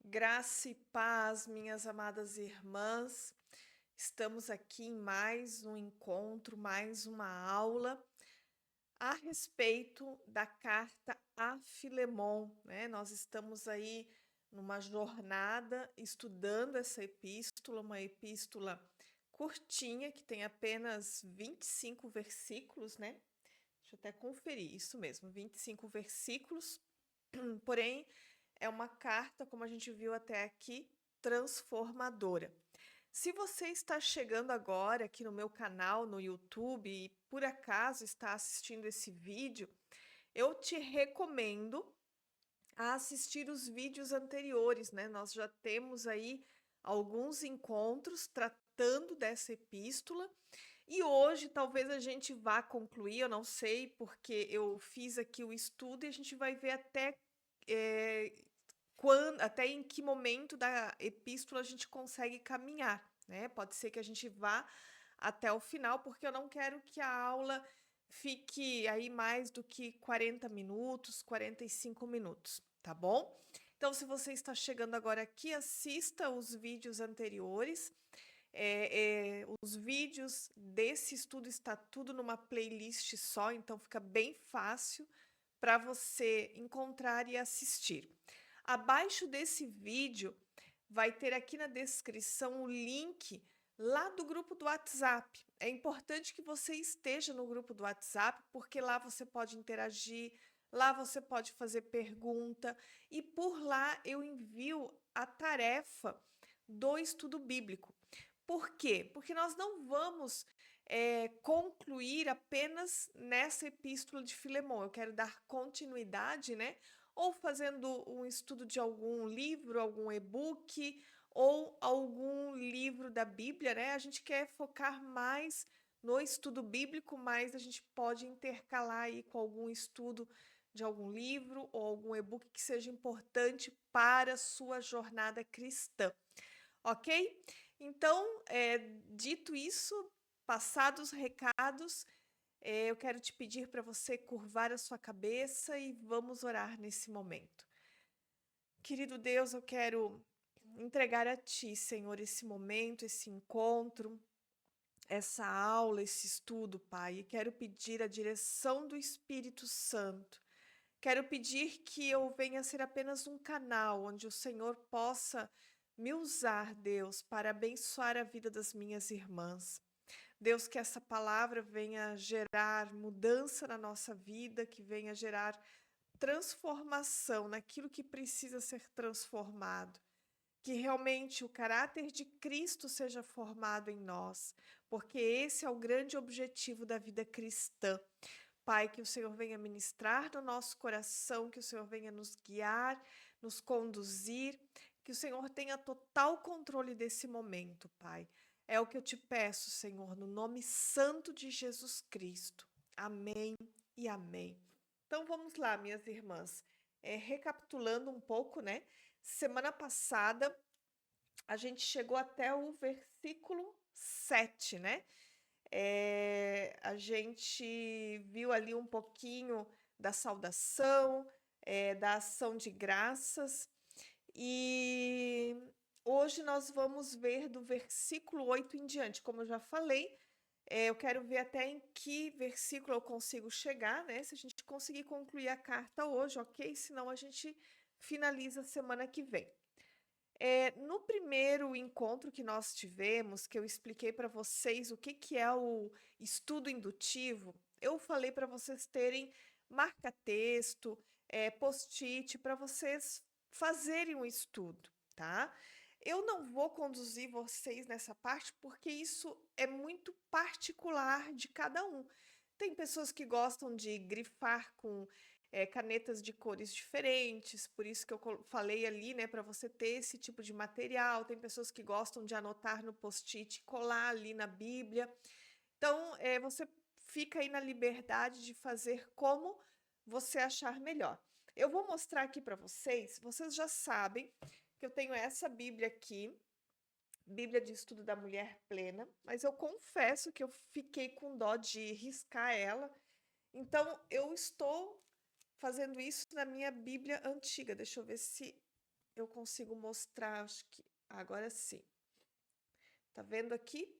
Graça e paz, minhas amadas irmãs. Estamos aqui em mais um encontro, mais uma aula a respeito da carta a Filemon, né? Nós estamos aí numa jornada estudando essa epístola, uma epístola curtinha que tem apenas 25 versículos, né? Deixa eu até conferir, isso mesmo, 25 versículos. Porém, é uma carta, como a gente viu até aqui, transformadora. Se você está chegando agora aqui no meu canal no YouTube e por acaso está assistindo esse vídeo, eu te recomendo a assistir os vídeos anteriores, né? Nós já temos aí alguns encontros tratando dessa epístola e hoje talvez a gente vá concluir, eu não sei, porque eu fiz aqui o estudo e a gente vai ver até eh, até em que momento da epístola a gente consegue caminhar, né? Pode ser que a gente vá até o final, porque eu não quero que a aula fique aí mais do que 40 minutos, 45 minutos, tá bom? Então, se você está chegando agora aqui, assista os vídeos anteriores. Os vídeos desse estudo está tudo numa playlist só, então fica bem fácil para você encontrar e assistir. Abaixo desse vídeo vai ter aqui na descrição o link lá do grupo do WhatsApp. É importante que você esteja no grupo do WhatsApp, porque lá você pode interagir, lá você pode fazer pergunta e por lá eu envio a tarefa do estudo bíblico. Por quê? Porque nós não vamos concluir apenas nessa epístola de Filemão. Eu quero dar continuidade, né? Ou fazendo um estudo de algum livro, algum e-book, ou algum livro da Bíblia, né? A gente quer focar mais no estudo bíblico, mas a gente pode intercalar aí com algum estudo de algum livro ou algum e-book que seja importante para a sua jornada cristã, ok? Então, dito isso, passados os recados, eu quero te pedir para você curvar a sua cabeça e vamos orar nesse momento. Querido Deus, eu quero entregar a Ti, Senhor, esse momento, esse encontro, essa aula, esse estudo, Pai, e quero pedir a direção do Espírito Santo. Quero pedir que eu venha a ser apenas um canal onde o Senhor possa me usar, Deus, para abençoar a vida das minhas irmãs. Deus, que essa palavra venha gerar mudança na nossa vida, que venha gerar transformação naquilo que precisa ser transformado. Que realmente o caráter de Cristo seja formado em nós, porque esse é o grande objetivo da vida cristã. Pai, que o Senhor venha ministrar no nosso coração, que o Senhor venha nos guiar, nos conduzir, que o Senhor tenha total controle desse momento, Pai. É o que eu te peço, Senhor, no nome santo de Jesus Cristo. Amém e amém. Então vamos lá, minhas irmãs. Recapitulando um pouco, né? Semana passada a gente chegou até o versículo 7, né? A gente viu ali um pouquinho da saudação, da ação de graças, e hoje nós vamos ver do versículo 8 em diante. Como eu já falei, eu quero ver até em que versículo eu consigo chegar, né? Se a gente conseguir concluir a carta hoje, ok? Senão a gente finaliza semana que vem. No primeiro encontro que nós tivemos, que eu expliquei para vocês o que que é o estudo indutivo, eu falei para vocês terem marca-texto, post-it, para vocês fazerem um estudo, tá? Eu não vou conduzir vocês nessa parte porque isso é muito particular de cada um. Tem pessoas que gostam de grifar com canetas de cores diferentes, por isso que eu falei ali, né, para você ter esse tipo de material. Tem pessoas que gostam de anotar no post-it, colar ali na Bíblia. Então, você fica aí na liberdade de fazer como você achar melhor. Eu vou mostrar aqui para vocês, vocês já sabem que eu tenho essa Bíblia aqui, Bíblia de Estudo da Mulher Plena, mas eu confesso que eu fiquei com dó de riscar ela, então eu estou fazendo isso na minha Bíblia antiga. Deixa eu ver se eu consigo mostrar, acho que agora sim. Tá vendo aqui?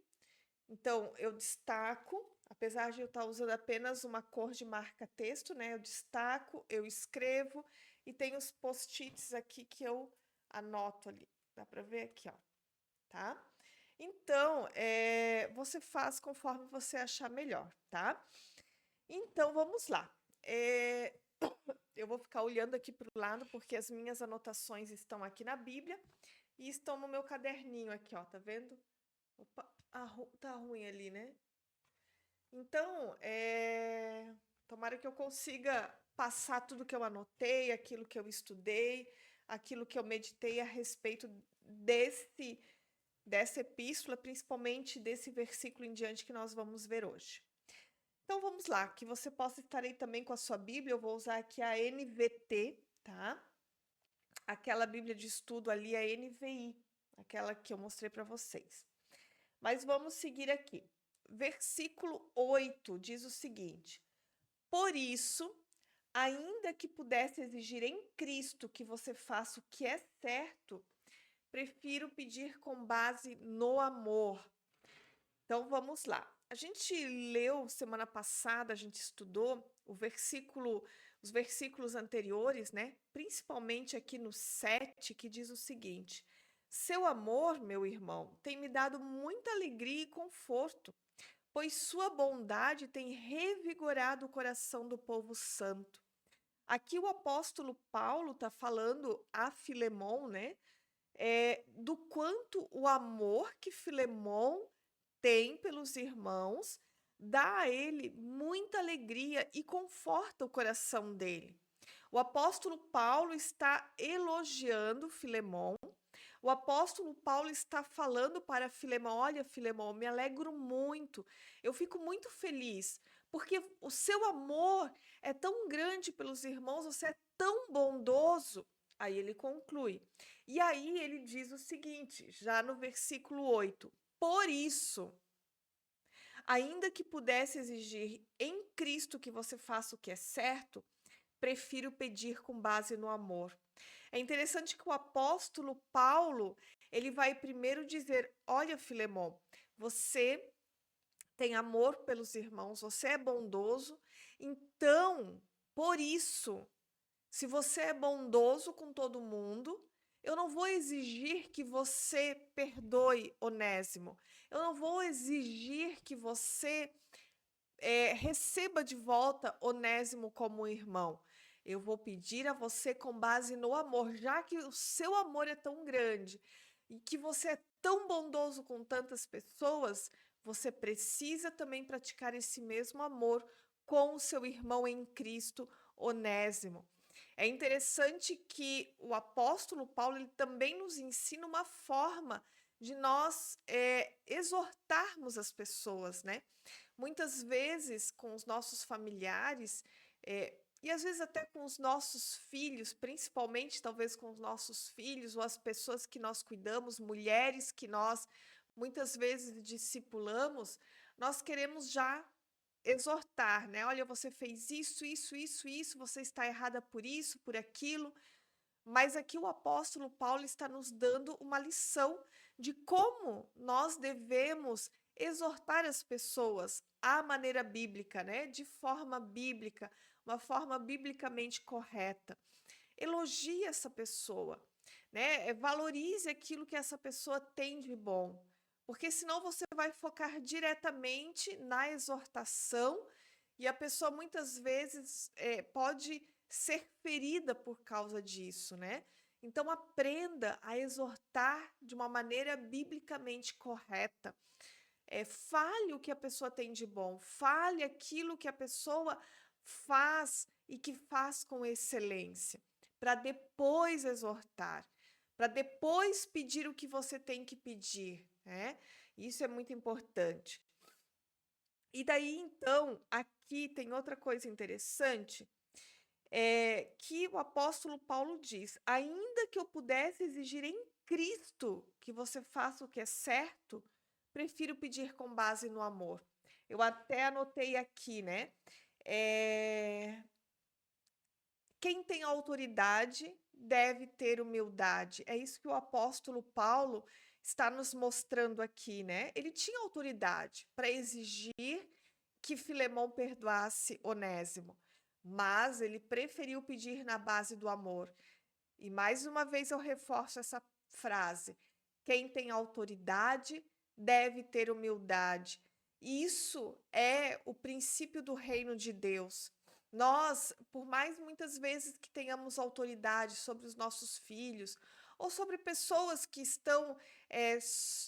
Então, eu destaco, apesar de eu estar usando apenas uma cor de marca-texto, né? Eu destaco, eu escrevo e tem os post-its aqui que eu anoto ali. Dá para ver aqui, ó, tá? Então, você faz conforme você achar melhor, tá? Então, vamos lá. Eu vou ficar olhando aqui para o lado porque as minhas anotações estão aqui na Bíblia e estão no meu caderninho aqui, ó, tá vendo? Opa, tá ruim ali, né? Então, tomara que eu consiga passar tudo que eu anotei, aquilo que eu estudei, aquilo que eu meditei a respeito dessa epístola, principalmente desse versículo em diante que nós vamos ver hoje. Então vamos lá, que você possa estar aí também com a sua Bíblia, eu vou usar aqui a NVT, tá? Aquela Bíblia de estudo ali, a NVI, aquela que eu mostrei para vocês. Mas vamos seguir aqui. Versículo 8 diz o seguinte: Por isso, ainda que pudesse exigir em Cristo que você faça o que é certo, prefiro pedir com base no amor. Então vamos lá. A gente leu semana passada, a gente estudou os versículos anteriores, né? Principalmente aqui no 7, que diz o seguinte: Seu amor, meu irmão, tem me dado muita alegria e conforto, pois sua bondade tem revigorado o coração do povo santo. Aqui o apóstolo Paulo está falando a Filemon, né? Do quanto o amor que Filemon tem pelos irmãos dá a ele muita alegria e conforta o coração dele. O apóstolo Paulo está elogiando Filemon. O apóstolo Paulo está falando para Filemon: Olha, Filemon, me alegro muito, eu fico muito feliz, porque o seu amor é tão grande pelos irmãos, você é tão bondoso. Aí ele conclui. E aí ele diz o seguinte, já no versículo 8: Por isso, ainda que pudesse exigir em Cristo que você faça o que é certo, prefiro pedir com base no amor. É interessante que o apóstolo Paulo, ele vai primeiro dizer: Olha, Filemon, você tem amor pelos irmãos, você é bondoso, então, por isso, se você é bondoso com todo mundo, eu não vou exigir que você perdoe Onésimo. Eu não vou exigir que você receba de volta Onésimo como irmão. Eu vou pedir a você com base no amor, já que o seu amor é tão grande e que você é tão bondoso com tantas pessoas, você precisa também praticar esse mesmo amor com o seu irmão em Cristo, Onésimo. É interessante que o apóstolo Paulo ele também nos ensina uma forma de nós exortarmos as pessoas, né? Muitas vezes com os nossos familiares, e às vezes até com os nossos filhos, principalmente talvez com os nossos filhos ou as pessoas que nós cuidamos, mulheres que nós muitas vezes discipulamos, nós queremos já exortar, né? Olha, você fez isso, isso, isso, isso, você está errada por isso, por aquilo. Mas aqui o apóstolo Paulo está nos dando uma lição de como nós devemos exortar as pessoas à maneira bíblica, né? De forma bíblica, uma forma biblicamente correta. Elogie essa pessoa, né? Valorize aquilo que essa pessoa tem de bom, porque senão você vai focar diretamente na exortação e a pessoa muitas vezes pode ser ferida por causa disso, né? Então aprenda a exortar de uma maneira biblicamente correta. Fale o que a pessoa tem de bom, fale aquilo que a pessoa faz e que faz com excelência, para depois exortar, para depois pedir o que você tem que pedir, né? Isso é muito importante. E daí, então, aqui tem outra coisa interessante, que o apóstolo Paulo diz: ainda que eu pudesse exigir em Cristo que você faça o que é certo, prefiro pedir com base no amor. Eu até anotei aqui, né? Quem tem autoridade deve ter humildade. É isso que o apóstolo Paulo está nos mostrando aqui, né? Ele tinha autoridade para exigir que Filemão perdoasse Onésimo, mas ele preferiu pedir na base do amor. E mais uma vez eu reforço essa frase: quem tem autoridade deve ter humildade. Isso é o princípio do reino de Deus. Nós, por mais muitas vezes que tenhamos autoridade sobre os nossos filhos, ou sobre pessoas que estão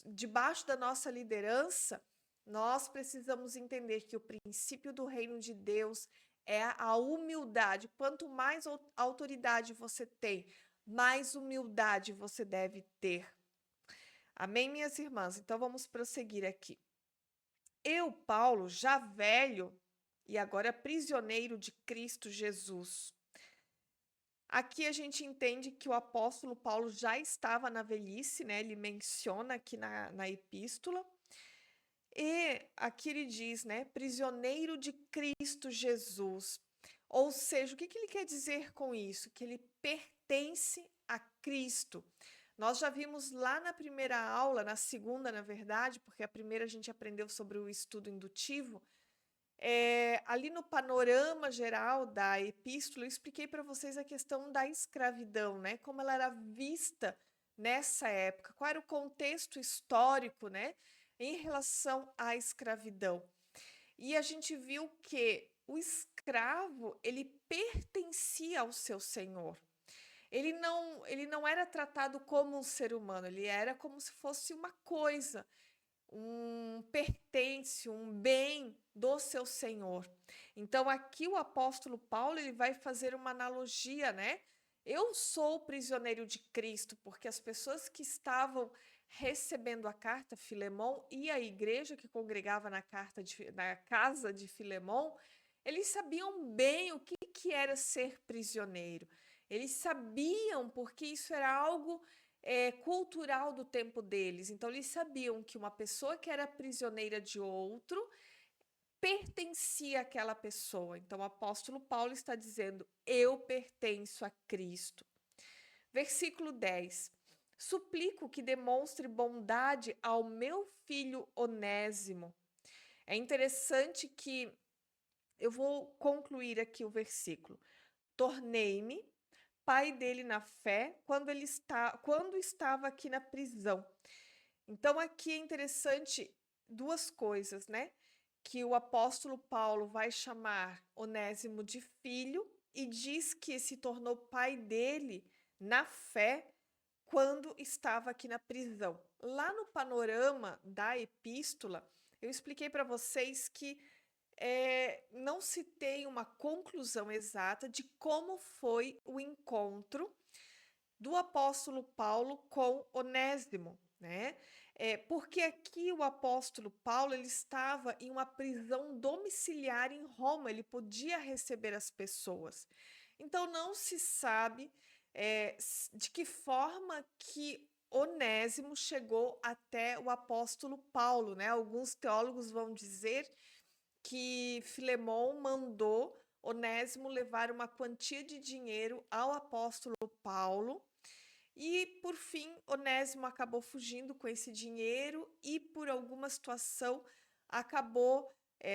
debaixo da nossa liderança, nós precisamos entender que o princípio do reino de Deus é a humildade. Quanto mais autoridade você tem, mais humildade você deve ter. Amém, minhas irmãs? Então vamos prosseguir aqui. Eu, Paulo, já velho e agora prisioneiro de Cristo Jesus. Aqui a gente entende que o apóstolo Paulo já estava na velhice, né? Ele menciona aqui na epístola. E aqui ele diz, né? Prisioneiro de Cristo Jesus. Ou seja, o que ele quer dizer com isso? Que ele pertence a Cristo. Nós já vimos lá na primeira aula, na segunda, na verdade, porque a primeira a gente aprendeu sobre o estudo indutivo. Ali no panorama geral da epístola, eu expliquei para vocês a questão da escravidão, né? Como ela era vista nessa época, qual era o contexto histórico, né? Em relação à escravidão. E a gente viu que o escravo, ele pertencia ao seu senhor. Ele não era tratado como um ser humano, ele era como se fosse uma coisa, um pertence, um bem do seu senhor. Então aqui o apóstolo Paulo, ele vai fazer uma analogia, né? Eu sou prisioneiro de Cristo, porque as pessoas que estavam recebendo a carta, Filemão, e a igreja que congregava na casa de Filemão, eles sabiam bem o que era ser prisioneiro. Eles sabiam, porque isso era algo cultural do tempo deles. Então, eles sabiam que uma pessoa que era prisioneira de outro pertencia àquela pessoa. Então, o apóstolo Paulo está dizendo: eu pertenço a Cristo. Versículo 10. Suplico que demonstre bondade ao meu filho Onésimo. É interessante que eu vou concluir aqui o versículo. Tornei-me pai dele na fé quando estava aqui na prisão. Então aqui é interessante duas coisas, né? Que o apóstolo Paulo vai chamar Onésimo de filho e diz que se tornou pai dele na fé quando estava aqui na prisão. Lá no panorama da epístola, eu expliquei para vocês que não se tem uma conclusão exata de como foi o encontro do apóstolo Paulo com Onésimo, né? Porque aqui o apóstolo Paulo ele estava em uma prisão domiciliar em Roma, ele podia receber as pessoas. Então não se sabe de que forma que Onésimo chegou até o apóstolo Paulo, né? Alguns teólogos vão dizer que Filemão mandou Onésimo levar uma quantia de dinheiro ao apóstolo Paulo. E, por fim, Onésimo acabou fugindo com esse dinheiro e, por alguma situação, acabou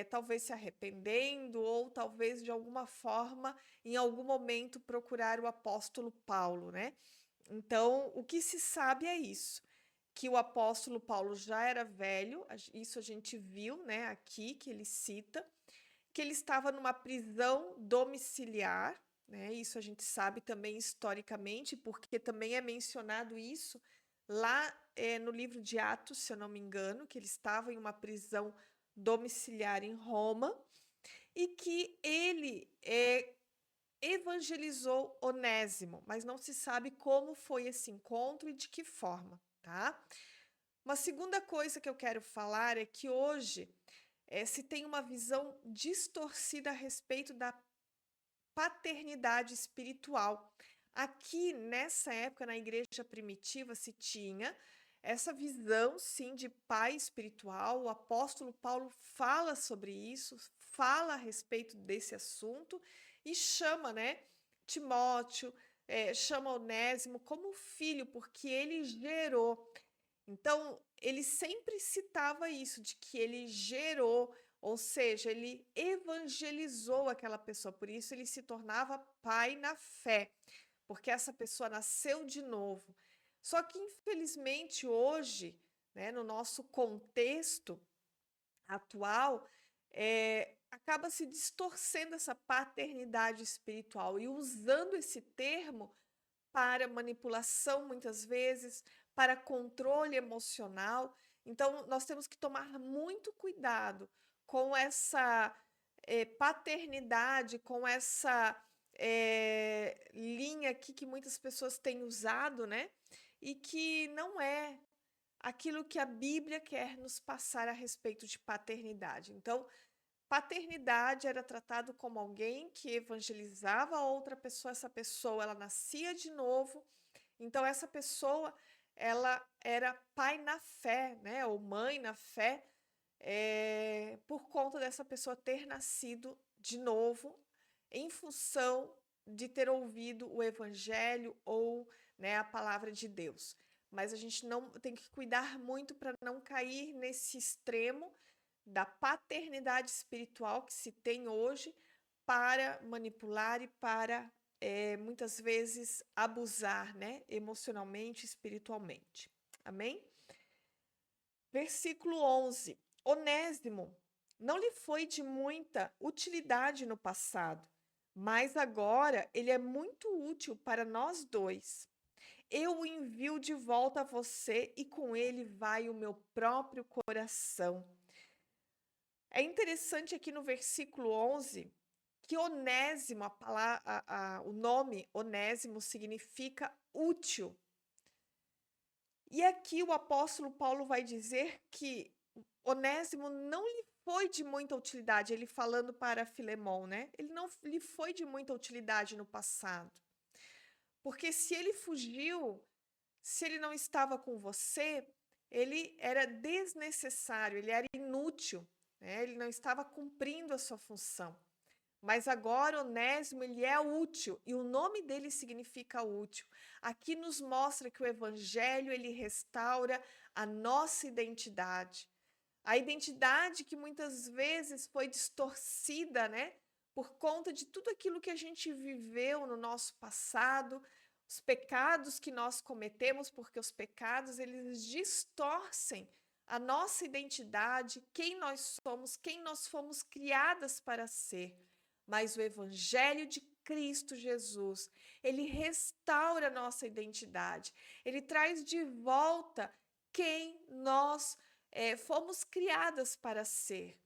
talvez se arrependendo ou talvez de alguma forma, em algum momento, procurar o apóstolo Paulo, né? Então, o que se sabe é isso, que o apóstolo Paulo já era velho, isso a gente viu, né, aqui que ele cita, que ele estava numa prisão domiciliar, né? Isso a gente sabe também historicamente, porque também é mencionado isso lá no livro de Atos, se eu não me engano, que ele estava em uma prisão domiciliar em Roma e que ele evangelizou Onésimo, mas não se sabe como foi esse encontro e de que forma, tá? Uma segunda coisa que eu quero falar é que hoje se tem uma visão distorcida a respeito da paternidade espiritual. Aqui, nessa época, na igreja primitiva, se tinha essa visão, sim, de pai espiritual. O apóstolo Paulo fala sobre isso, fala a respeito desse assunto e chama, né, Timóteo, chama Onésimo como filho, porque ele gerou. Então, ele sempre citava isso, de que ele gerou, ou seja, ele evangelizou aquela pessoa, por isso ele se tornava pai na fé, porque essa pessoa nasceu de novo. Só que, infelizmente, hoje, né, no nosso contexto atual, acaba se distorcendo essa paternidade espiritual e usando esse termo para manipulação, muitas vezes, para controle emocional. Então, nós temos que tomar muito cuidado com essa paternidade, com essa linha aqui que muitas pessoas têm usado, né? E que não é aquilo que a Bíblia quer nos passar a respeito de paternidade. Então, paternidade era tratado como alguém que evangelizava a outra pessoa, essa pessoa ela nascia de novo, então essa pessoa ela era pai na fé, né, ou mãe na fé, por conta dessa pessoa ter nascido de novo, em função de ter ouvido o evangelho ou, né, a palavra de Deus. Mas a gente não tem que cuidar muito para não cair nesse extremo da paternidade espiritual que se tem hoje para manipular e para muitas vezes abusar, né, emocionalmente, espiritualmente. Amém? Versículo 11. Onésimo não lhe foi de muita utilidade no passado, mas agora ele é muito útil para nós dois. Eu o envio de volta a você e com ele vai o meu próprio coração. É interessante aqui no versículo 11 que Onésimo, o nome Onésimo significa útil. E aqui o apóstolo Paulo vai dizer que Onésimo não lhe foi de muita utilidade, ele falando para Filemon, né? Ele não lhe foi de muita utilidade no passado. Porque se ele fugiu, se ele não estava com você, ele era desnecessário, ele era inútil, né? Ele não estava cumprindo a sua função. Mas agora Onésimo, ele é útil, e o nome dele significa útil. Aqui nos mostra que o evangelho, ele restaura a nossa identidade. A identidade que muitas vezes foi distorcida, né? Por conta de tudo aquilo que a gente viveu no nosso passado, os pecados que nós cometemos, porque os pecados, eles distorcem a nossa identidade, quem nós somos, quem nós fomos criadas para ser. Mas o evangelho de Cristo Jesus, ele restaura a nossa identidade, ele traz de volta quem nós fomos criadas para ser.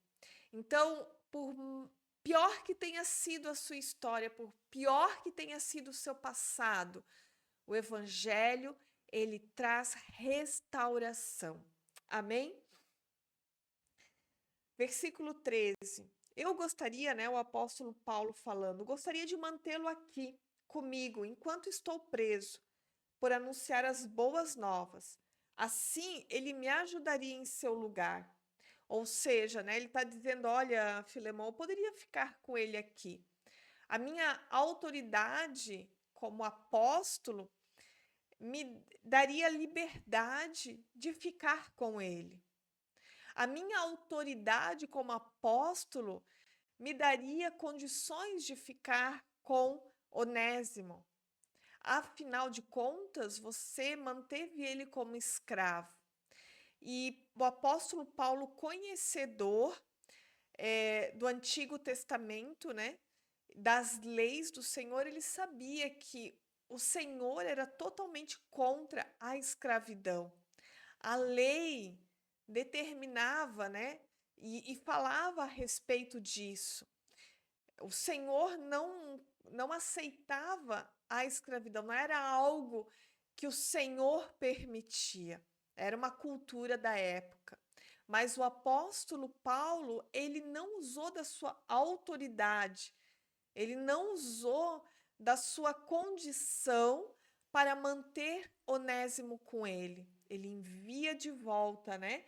Então, por pior que tenha sido a sua história, por pior que tenha sido o seu passado, o evangelho, ele traz restauração. Amém? Versículo 13. Eu gostaria, né, o apóstolo Paulo falando, gostaria de mantê-lo aqui comigo enquanto estou preso, por anunciar as boas novas. Assim, ele me ajudaria em seu lugar. Ou seja, né, ele está dizendo, olha, Filemão, eu poderia ficar com ele aqui. A minha autoridade como apóstolo me daria liberdade de ficar com ele. A minha autoridade como apóstolo me daria condições de ficar com Onésimo. Afinal de contas, você manteve ele como escravo. E o apóstolo Paulo, conhecedor do Antigo Testamento, né, das leis do Senhor, ele sabia que o Senhor era totalmente contra a escravidão. A lei determinava, né, e falava a respeito disso. O Senhor não aceitava a escravidão, não era algo que o Senhor permitia, era uma cultura da época. Mas o apóstolo Paulo, ele não usou da sua autoridade, ele não usou da sua condição para manter Onésimo com ele. Ele envia de volta, né?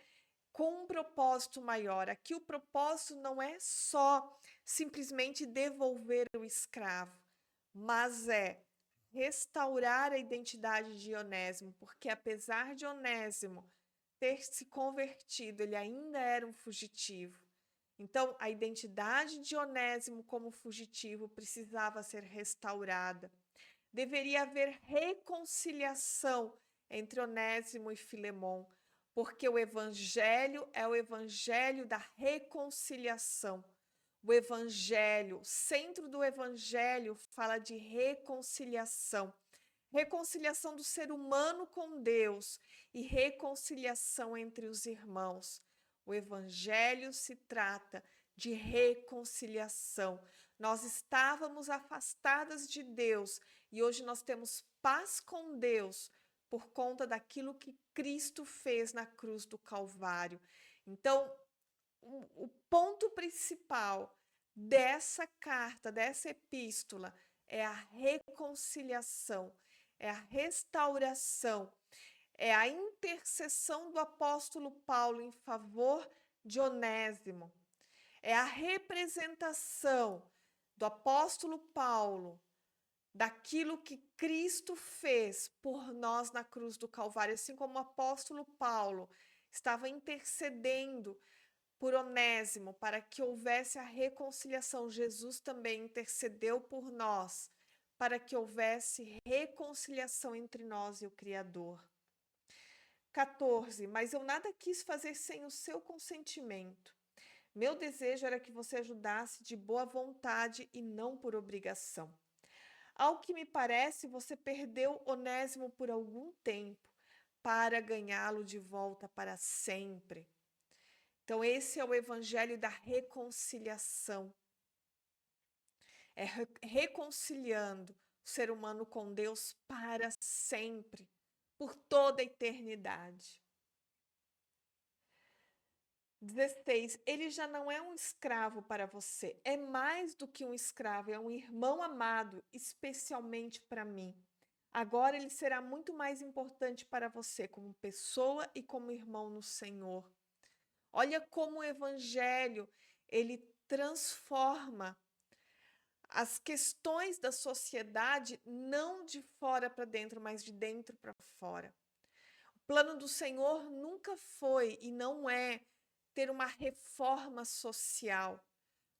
Com um propósito maior. Aqui o propósito não é só simplesmente devolver o escravo, mas é restaurar a identidade de Onésimo, porque apesar de Onésimo ter se convertido, ele ainda era um fugitivo. Então, a identidade de Onésimo como fugitivo precisava ser restaurada. Deveria haver reconciliação entre Onésimo e Filemon, porque o evangelho é o evangelho da reconciliação. O evangelho, o centro do evangelho fala de reconciliação. Reconciliação do ser humano com Deus e reconciliação entre os irmãos. O evangelho se trata de reconciliação. Nós estávamos afastadas de Deus e hoje nós temos paz com Deus por conta daquilo que Cristo fez na cruz do Calvário. Então, o ponto principal dessa carta, dessa epístola, é a reconciliação, é a restauração, é a intercessão do apóstolo Paulo em favor de Onésimo, é a representação do apóstolo Paulo daquilo que Cristo fez por nós na cruz do Calvário, assim como o apóstolo Paulo estava intercedendo por Onésimo para que houvesse a reconciliação. Jesus também intercedeu por nós para que houvesse reconciliação entre nós e o Criador. 14. Mas eu nada quis fazer sem o seu consentimento. Meu desejo era que você ajudasse de boa vontade e não por obrigação. Ao que me parece, você perdeu Onésimo por algum tempo para ganhá-lo de volta para sempre. Então, esse é o evangelho da reconciliação. É reconciliando o ser humano com Deus para sempre, por toda a eternidade. 16. Ele já não é um escravo para você, é mais do que um escravo, é um irmão amado, especialmente para mim. Agora ele será muito mais importante para você como pessoa e como irmão no Senhor. Olha como o evangelho, ele transforma as questões da sociedade não de fora para dentro, mas de dentro para fora. O plano do Senhor nunca foi e não é ter uma reforma social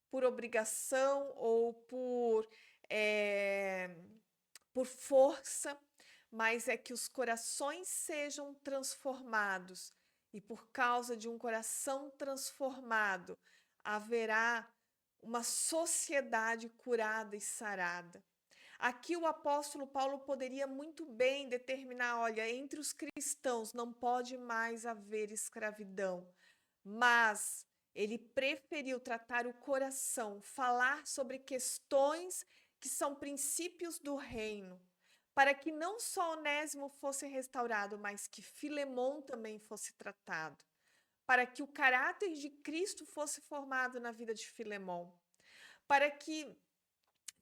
por obrigação ou por força, mas é que os corações sejam transformados. E por causa de um coração transformado, haverá uma sociedade curada e sarada. Aqui o apóstolo Paulo poderia muito bem determinar, olha, entre os cristãos não pode mais haver escravidão, mas ele preferiu tratar o coração, falar sobre questões que são princípios do reino, para que não só Onésimo fosse restaurado, mas que Filemon também fosse tratado, para que o caráter de Cristo fosse formado na vida de Filemon, para que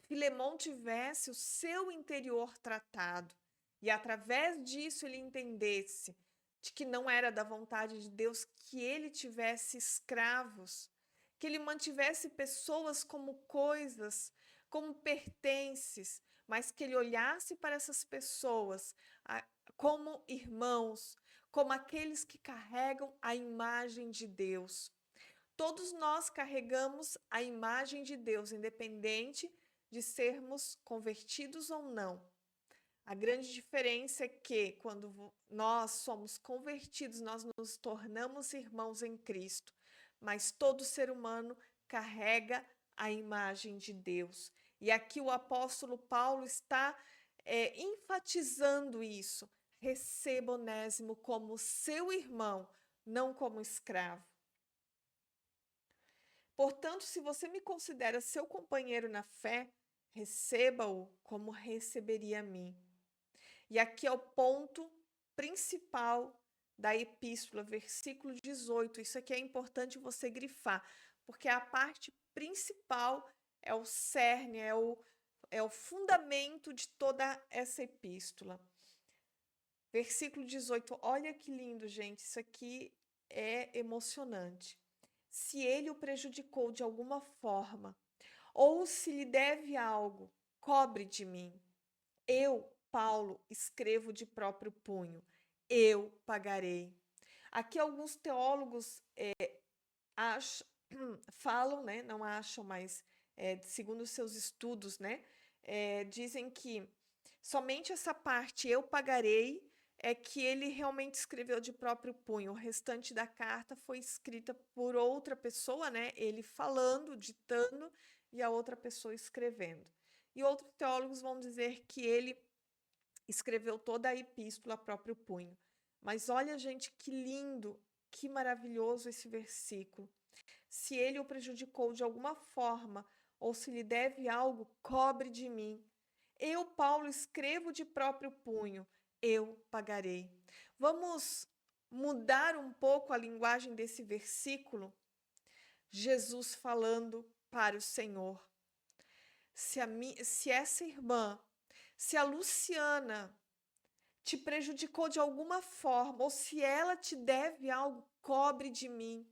Filemon tivesse o seu interior tratado e através disso ele entendesse de que não era da vontade de Deus que ele tivesse escravos, que ele mantivesse pessoas como coisas, como pertences, mas que ele olhasse para essas pessoas como irmãos, como aqueles que carregam a imagem de Deus. Todos nós carregamos a imagem de Deus, independente de sermos convertidos ou não. A grande diferença é que quando nós somos convertidos, nós nos tornamos irmãos em Cristo, mas todo ser humano carrega a imagem de Deus. E aqui o apóstolo Paulo está enfatizando isso. Receba Onésimo como seu irmão, não como escravo. Portanto, se você me considera seu companheiro na fé, receba-o como receberia a mim. E aqui é o ponto principal da epístola, versículo 18. Isso aqui é importante você grifar, porque a parte principal é o cerne, é o fundamento de toda essa epístola. Versículo 18, olha que lindo, gente, isso aqui é emocionante. Se ele o prejudicou de alguma forma, ou se lhe deve algo, cobre de mim. Eu, Paulo, escrevo de próprio punho, eu pagarei. Aqui alguns teólogos acham, falam, né, não acham, mas segundo os seus estudos, né, dizem que somente essa parte eu pagarei é que ele realmente escreveu de próprio punho. O restante da carta foi escrita por outra pessoa, né, ele falando, ditando e a outra pessoa escrevendo. E outros teólogos vão dizer que ele escreveu toda a epístola a próprio punho. Mas olha, gente, que lindo, que maravilhoso esse versículo. Se ele o prejudicou de alguma forma, ou se lhe deve algo, cobre de mim. Eu, Paulo, escrevo de próprio punho, eu pagarei. Vamos mudar um pouco a linguagem desse versículo? Jesus falando para o Senhor. Se essa irmã, se a Luciana te prejudicou de alguma forma, ou se ela te deve algo, cobre de mim.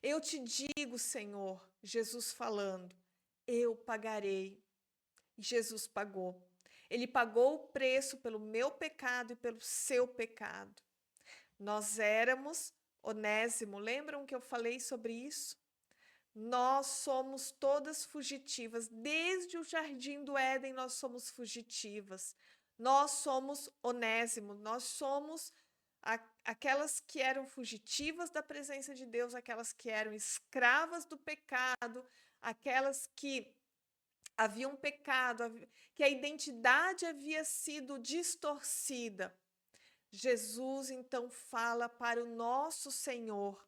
Eu te digo, Senhor, Jesus falando, eu pagarei. E Jesus pagou. Ele pagou o preço pelo meu pecado e pelo seu pecado. Nós éramos Onésimo, lembram que eu falei sobre isso? Nós somos todas fugitivas, desde o jardim do Éden nós somos fugitivas. Nós somos Onésimo, nós somos aquelas que eram fugitivas da presença de Deus, aquelas que eram escravas do pecado, aquelas que haviam pecado, que a identidade havia sido distorcida. Jesus então fala para o nosso Senhor: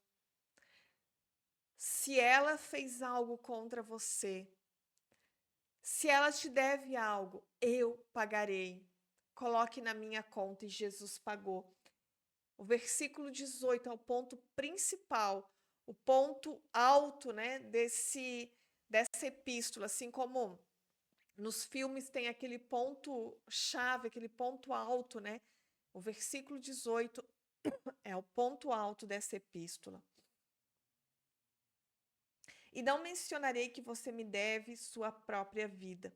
se ela fez algo contra você, se ela te deve algo, eu pagarei. Coloque na minha conta, e Jesus pagou. O versículo 18 é o ponto principal, o ponto alto, né, dessa epístola, assim como nos filmes tem aquele ponto chave, aquele ponto alto, né? O versículo 18 é o ponto alto dessa epístola. E não mencionarei que você me deve sua própria vida.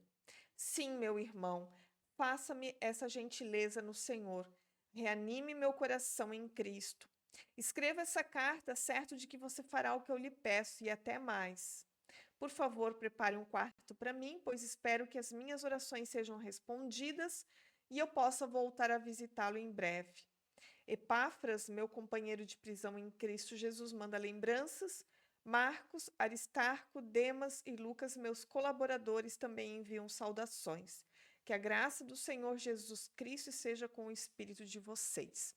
Sim, meu irmão, faça-me essa gentileza no Senhor. Reanime meu coração em Cristo. Escreva essa carta certo de que você fará o que eu lhe peço e até mais. Por favor, prepare um quarto para mim, pois espero que as minhas orações sejam respondidas e eu possa voltar a visitá-lo em breve. Epáfras, meu companheiro de prisão em Cristo Jesus, manda lembranças. Marcos, Aristarco, Demas e Lucas, meus colaboradores, também enviam saudações. Que a graça do Senhor Jesus Cristo seja com o espírito de vocês.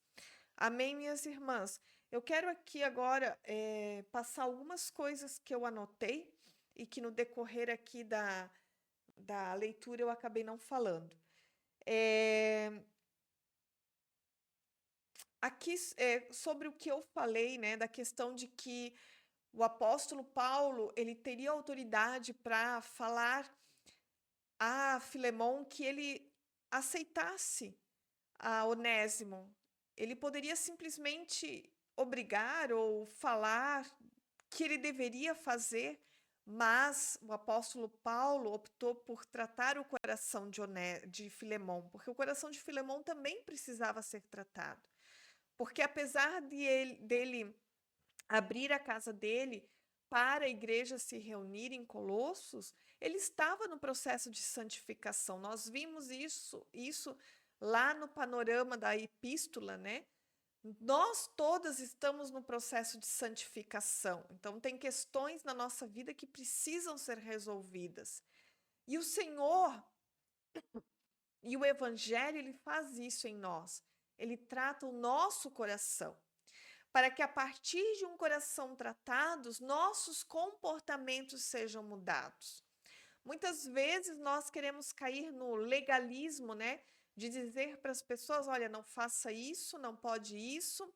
Amém, minhas irmãs? Eu quero aqui agora passar algumas coisas que eu anotei e que no decorrer aqui da leitura eu acabei não falando. Aqui, sobre o que eu falei, né, da questão de que o apóstolo Paulo, ele teria autoridade para falar a Filemon que ele aceitasse a Onésimo. Ele poderia simplesmente obrigar ou falar que ele deveria fazer, mas o apóstolo Paulo optou por tratar o coração de Filemon, porque o coração de Filemon também precisava ser tratado. Porque apesar dele abrir a casa dele para a igreja se reunir em Colossos, ele estava no processo de santificação. Nós vimos isso lá no panorama da epístola, né? Nós todas estamos no processo de santificação. Então, tem questões na nossa vida que precisam ser resolvidas. E o Senhor e o Evangelho, ele faz isso em nós. Ele trata o nosso coração, para que a partir de um coração tratado, nossos comportamentos sejam mudados. Muitas vezes nós queremos cair no legalismo, né? De dizer para as pessoas, olha, não faça isso, não pode isso,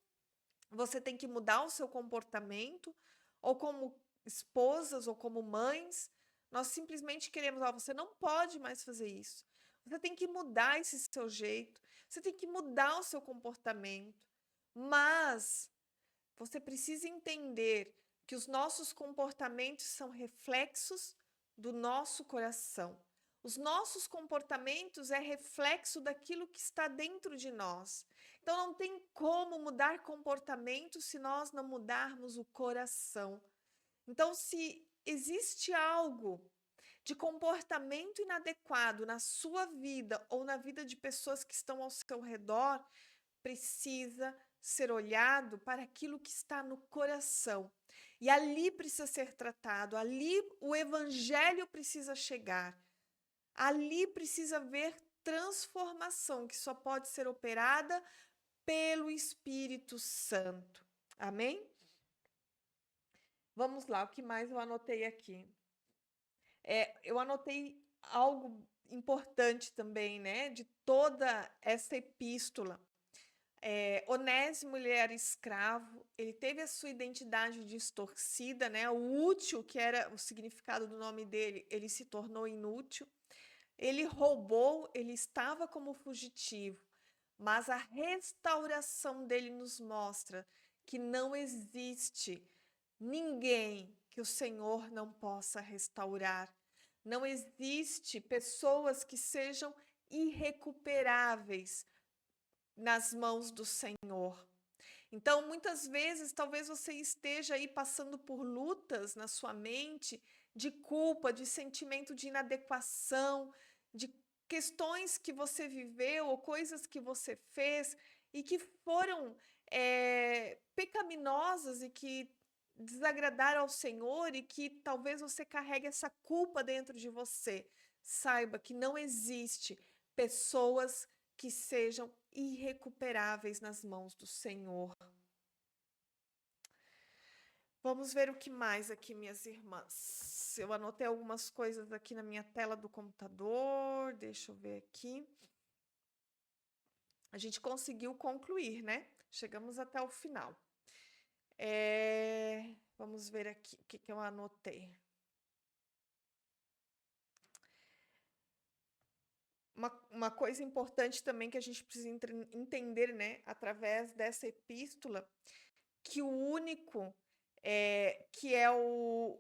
você tem que mudar o seu comportamento, ou como esposas ou como mães, nós simplesmente queremos, ó, você não pode mais fazer isso. Você tem que mudar esse seu jeito, você tem que mudar o seu comportamento. Mas você precisa entender que os nossos comportamentos são reflexos do nosso coração. Os nossos comportamentos é reflexo daquilo que está dentro de nós. Então não tem como mudar comportamento se nós não mudarmos o coração. Então, se existe algo de comportamento inadequado na sua vida ou na vida de pessoas que estão ao seu redor, precisa ser olhado para aquilo que está no coração. E ali precisa ser tratado, ali o evangelho precisa chegar. Ali precisa haver transformação que só pode ser operada pelo Espírito Santo. Amém? Vamos lá, o que mais eu anotei aqui? Eu anotei algo importante também, né, de toda essa epístola. Onésimo, ele era escravo, ele teve a sua identidade distorcida, né, o útil, que era o significado do nome dele, ele se tornou inútil. Ele roubou, ele estava como fugitivo, mas a restauração dele nos mostra que não existe ninguém que o Senhor não possa restaurar. Não existe pessoas que sejam irrecuperáveis nas mãos do Senhor. Então, muitas vezes, talvez você esteja aí passando por lutas na sua mente de culpa, de sentimento de inadequação, de questões que você viveu ou coisas que você fez e que foram pecaminosas e que desagradaram ao Senhor e que talvez você carregue essa culpa dentro de você. Saiba que não existe pessoas que sejam irrecuperáveis nas mãos do Senhor. Vamos ver o que mais aqui, minhas irmãs. Eu anotei algumas coisas aqui na minha tela do computador. Deixa eu ver aqui. A gente conseguiu concluir, né? Chegamos até o final. Vamos ver aqui o que eu anotei. Uma coisa importante também que a gente precisa entender, né, através dessa epístola, que o único que é o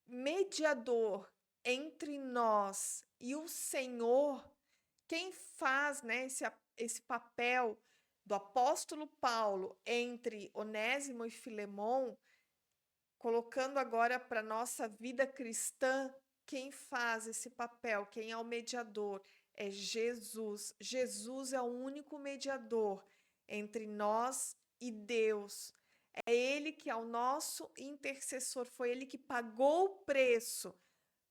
mediador entre nós e o Senhor, quem faz, né, esse papel do apóstolo Paulo entre Onésimo e Filemon, colocando agora para a nossa vida cristã, quem faz esse papel, quem é o mediador, é Jesus. Jesus é o único mediador entre nós e Deus. É Ele que é o nosso intercessor, foi Ele que pagou o preço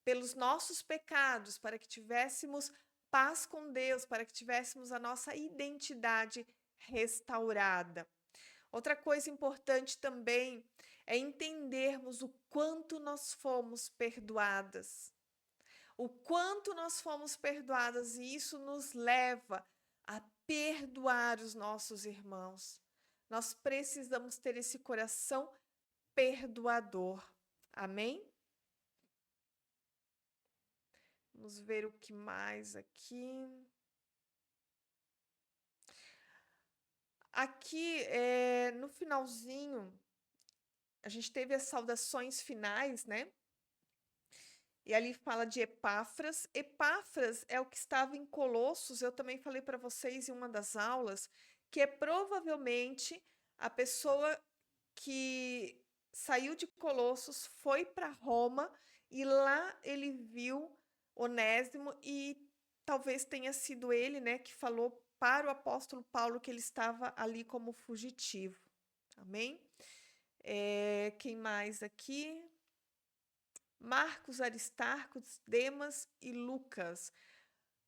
pelos nossos pecados, para que tivéssemos paz com Deus, para que tivéssemos a nossa identidade restaurada. Outra coisa importante também é entendermos o quanto nós fomos perdoadas. O quanto nós fomos perdoadas, e isso nos leva a perdoar os nossos irmãos. Nós precisamos ter esse coração perdoador. Amém? Vamos ver o que mais aqui. Aqui, no finalzinho, a gente teve as saudações finais, né? E ali fala de Epáfras. Epáfras é o que estava em Colossos, eu também falei para vocês em uma das aulas, que é provavelmente a pessoa que saiu de Colossos, foi para Roma e lá ele viu Onésimo e talvez tenha sido ele, né, que falou para o apóstolo Paulo que ele estava ali como fugitivo. Amém? Quem mais aqui? Marcos, Aristarco, Demas e Lucas.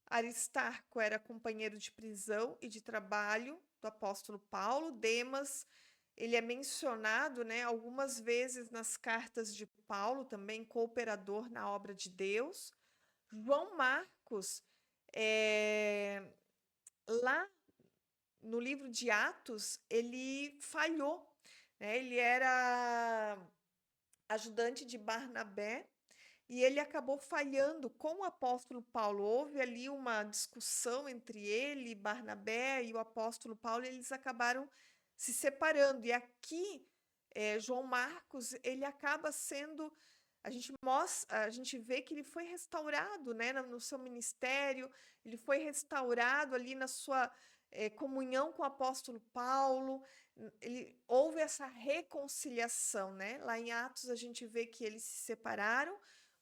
Aristarco era companheiro de prisão e de trabalho do apóstolo Paulo. Demas, ele é mencionado, né, algumas vezes nas cartas de Paulo, também cooperador na obra de Deus. João Marcos, lá no livro de Atos, ele falhou, né? Ele era ajudante de Barnabé e ele acabou falhando com o apóstolo Paulo. Houve ali uma discussão entre ele, Barnabé e o apóstolo Paulo, e eles acabaram se separando. E aqui, João Marcos, ele acaba sendo a gente vê que ele foi restaurado, né, no seu ministério, ele foi restaurado ali na sua comunhão com o apóstolo Paulo, houve essa reconciliação, né? Lá em Atos a gente vê que eles se separaram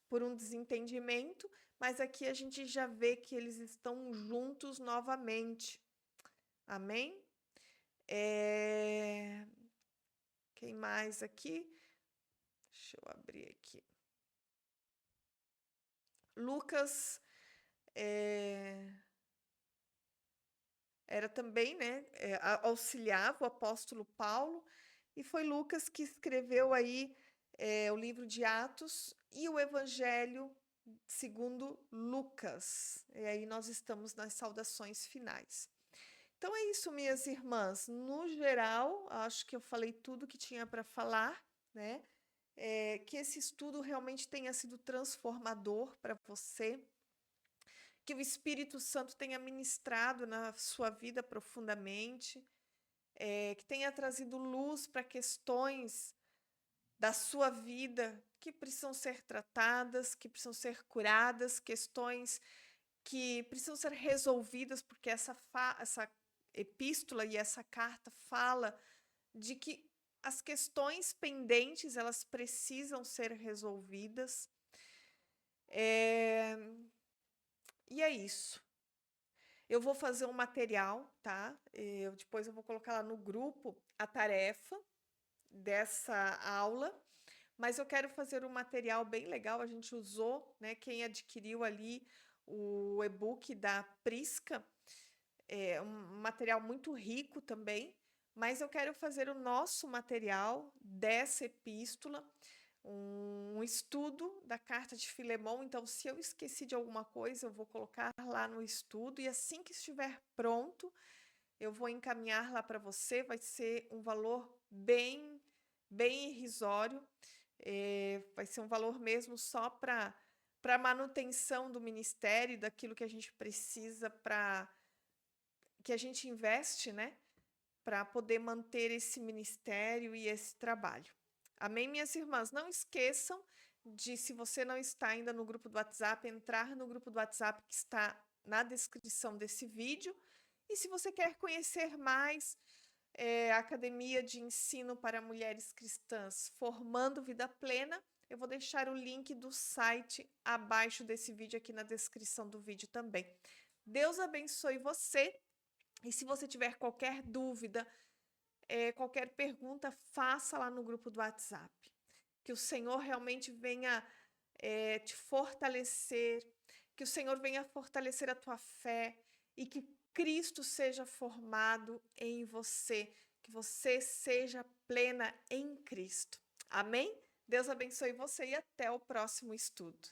por um desentendimento, mas aqui a gente já vê que eles estão juntos novamente. Amém? Quem mais aqui? Deixa eu abrir aqui. Lucas era também, né, auxiliava o apóstolo Paulo, e foi Lucas que escreveu aí o livro de Atos e o Evangelho segundo Lucas. E aí nós estamos nas saudações finais. Então é isso, minhas irmãs. No geral, acho que eu falei tudo que tinha para falar, né? Que esse estudo realmente tenha sido transformador para você, que o Espírito Santo tenha ministrado na sua vida profundamente, que tenha trazido luz para questões da sua vida que precisam ser tratadas, que precisam ser curadas, questões que precisam ser resolvidas, porque essa epístola e essa carta fala de que as questões pendentes, elas precisam ser resolvidas. E é isso. Eu vou fazer um material, tá? Depois eu vou colocar lá no grupo a tarefa dessa aula, mas eu quero fazer um material bem legal. A gente usou, né? Quem adquiriu ali o e-book da Prisca, um material muito rico também, mas eu quero fazer o nosso material dessa epístola, um estudo da carta de Filemão. Então, se eu esqueci de alguma coisa, eu vou colocar lá no estudo, e assim que estiver pronto, eu vou encaminhar lá para você. Vai ser um valor bem irrisório, vai ser um valor mesmo só para manutenção do ministério, daquilo que a gente precisa que a gente investe, né, para poder manter esse ministério e esse trabalho. Amém, minhas irmãs? Não esqueçam de, se você não está ainda no grupo do WhatsApp, entrar no grupo do WhatsApp que está na descrição desse vídeo. E se você quer conhecer mais a Academia de Ensino para Mulheres Cristãs Formando Vida Plena, eu vou deixar o link do site abaixo desse vídeo, aqui na descrição do vídeo também. Deus abençoe você. E se você tiver qualquer dúvida, qualquer pergunta, faça lá no grupo do WhatsApp. Que o Senhor realmente venha te fortalecer, que o Senhor venha fortalecer a tua fé e que Cristo seja formado em você, que você seja plena em Cristo. Amém? Deus abençoe você e até o próximo estudo.